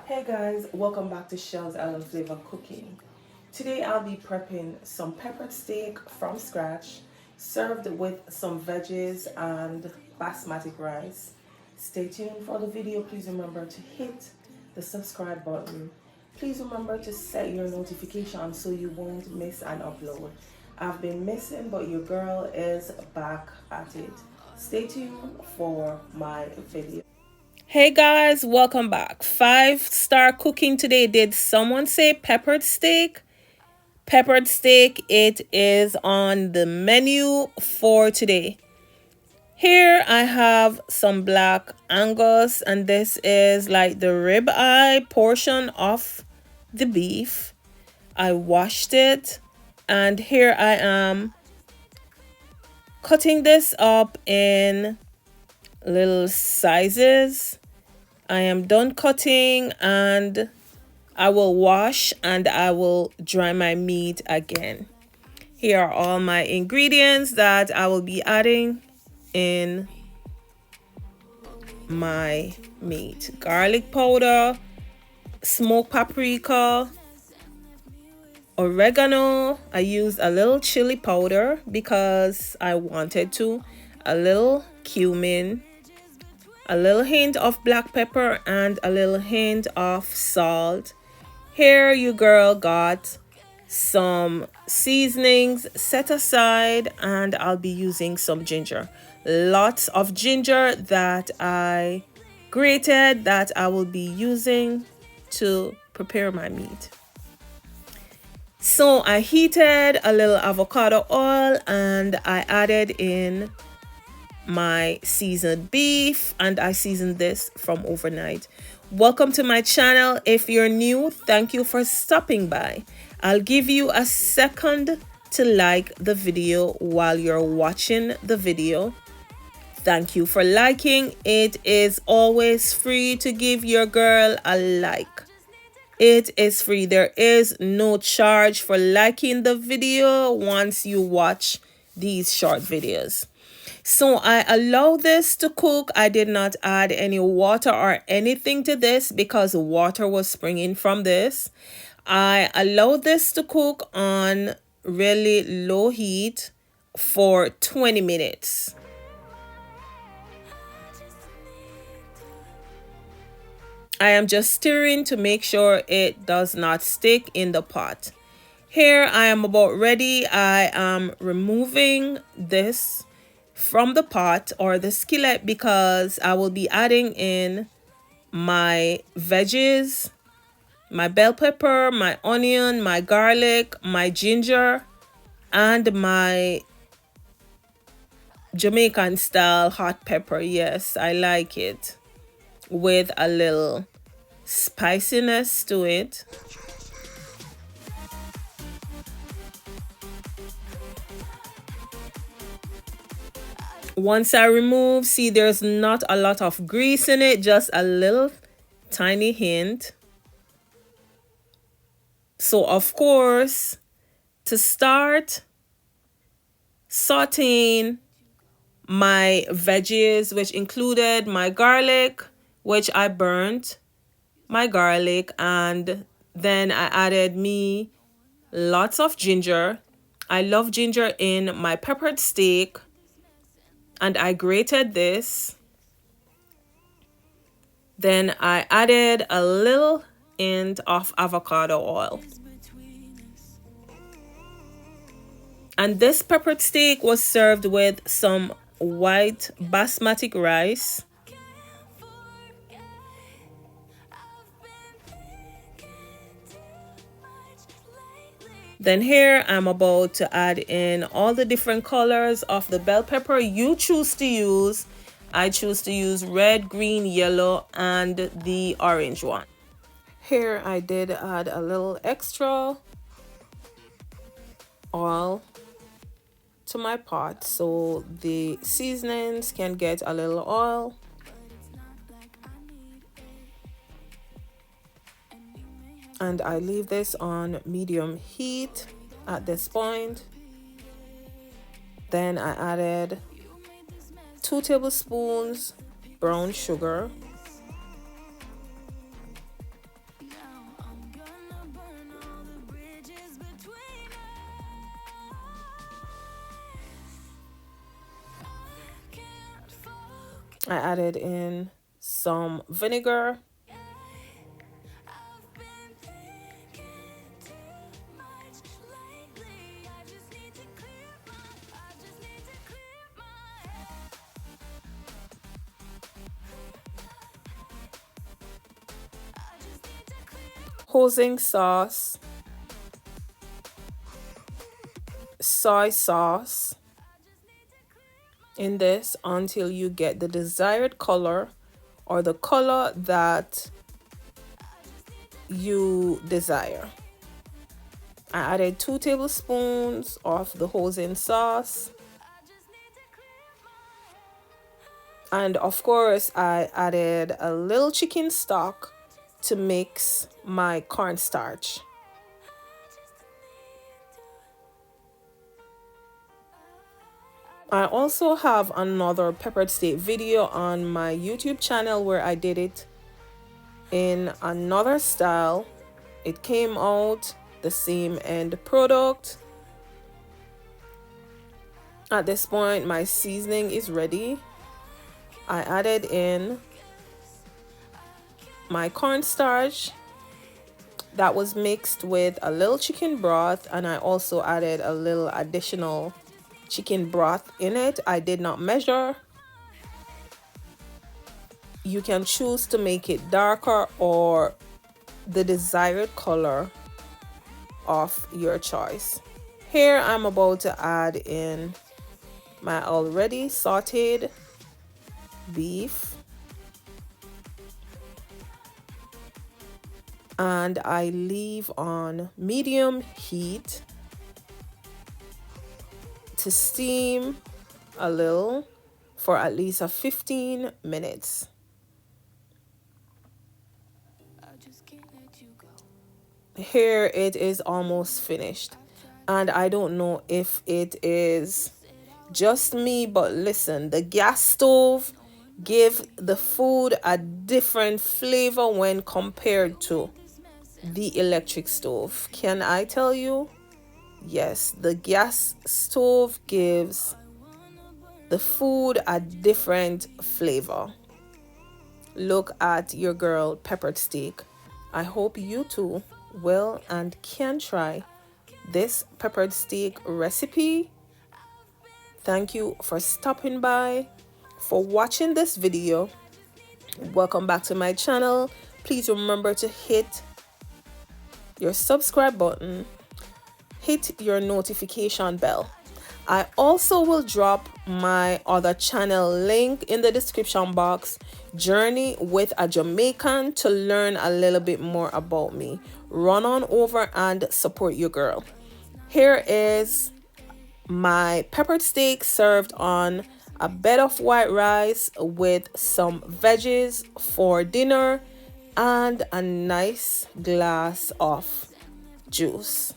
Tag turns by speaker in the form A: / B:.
A: Hey guys, welcome back to Shell's Island Flavor Cooking. Today I'll be prepping some peppered steak from scratch, served with some veggies and basmati rice. Stay tuned for the video. Please remember to hit the subscribe button. Please remember to set your notifications so you won't miss an upload. I've been missing, but your girl is back at it. Stay tuned for my video. Hey guys, welcome back. 5-star cooking today. Did someone say peppered steak? Peppered steak, it is on the menu for today. Here I have some black Angus, and this is like the rib eye portion of the beef. I washed it, and here I am cutting this up in little sizes. I am done cutting and I will wash and I will dry my meat again. Here are all my ingredients that I will be adding in my meat. Garlic powder, smoked paprika, oregano. I used a little chili powder because I wanted to. A little cumin, a little hint of black pepper, and a little hint of salt. Here you girl got some seasonings set aside, and I'll be using some ginger. Lots of ginger that I grated that I will be using to prepare my meat. So I heated a little avocado oil and I added in my seasoned beef, and I seasoned this from overnight. Welcome to my channel. If you're new, thank you for stopping by. I'll give you a second to like the video while you're watching the video. Thank you for liking. It is always free to give your girl a like. It is free. There is no charge for liking the video once you watch these short videos. So I allow this to cook. I did not add any water or anything to this because water was springing from this. I allow this to cook on really low heat for 20 minutes. I am just stirring to make sure it does not stick in the pot. Here I am about ready. I am removing this from the pot or the skillet because I will be adding in my veggies, my bell pepper, my onion, my garlic, my ginger, and my Jamaican style hot pepper. Yes, I like it with a little spiciness to it. Once I remove, see there's not a lot of grease in it, just a little tiny hint. So of course, to start sauteing my veggies, which included my garlic, which I burnt, my garlic, and then I added me lots of ginger. I love ginger in my peppered steak. And I grated this. Then I added a little hint of avocado oil. And this peppered steak was served with some white basmati rice. Then here I'm about to add in all the different colors of the bell pepper you choose to use. I choose to use red, green, yellow, and the orange one. Here I did add a little extra oil to my pot so the seasonings can get a little oil. And I leave this on medium heat at this point. Then I added 2 tablespoons brown sugar, I added in some vinegar. Hoisin sauce, soy sauce in this until you get the desired color or the color that you desire. I added 2 tablespoons of the hoisin sauce. And of course, I added a little chicken stock to mix my cornstarch. I also have another peppered steak video on my YouTube channel where I did it in another style. It came out the same end product. At this point, my seasoning is ready. I added in my cornstarch that was mixed with a little chicken broth, and I also added a little additional chicken broth in it. I did not measure. You can choose to make it darker or the desired color of your choice. Here I'm about to add in my already sauteed beef, and I leave on medium heat to steam a little for at least 15 minutes. Here it is almost finished, and I don't know if it is just me, but listen, the gas stove give the food a different flavor when compared to the electric stove. Can I tell you? Yes, the gas stove gives the food a different flavor. Look at your girl peppered steak. I hope you too will and can try this peppered steak recipe. Thank you for stopping by, for watching this video. Welcome back to my channel. Please remember to hit your subscribe button, hit your notification bell. I also will drop my other channel link in the description box, Journey with a Jamaican, to learn a little bit more about me. Run on over and support your girl. Here is my peppered steak served on a bed of white rice with some veggies for dinner and a nice glass of juice.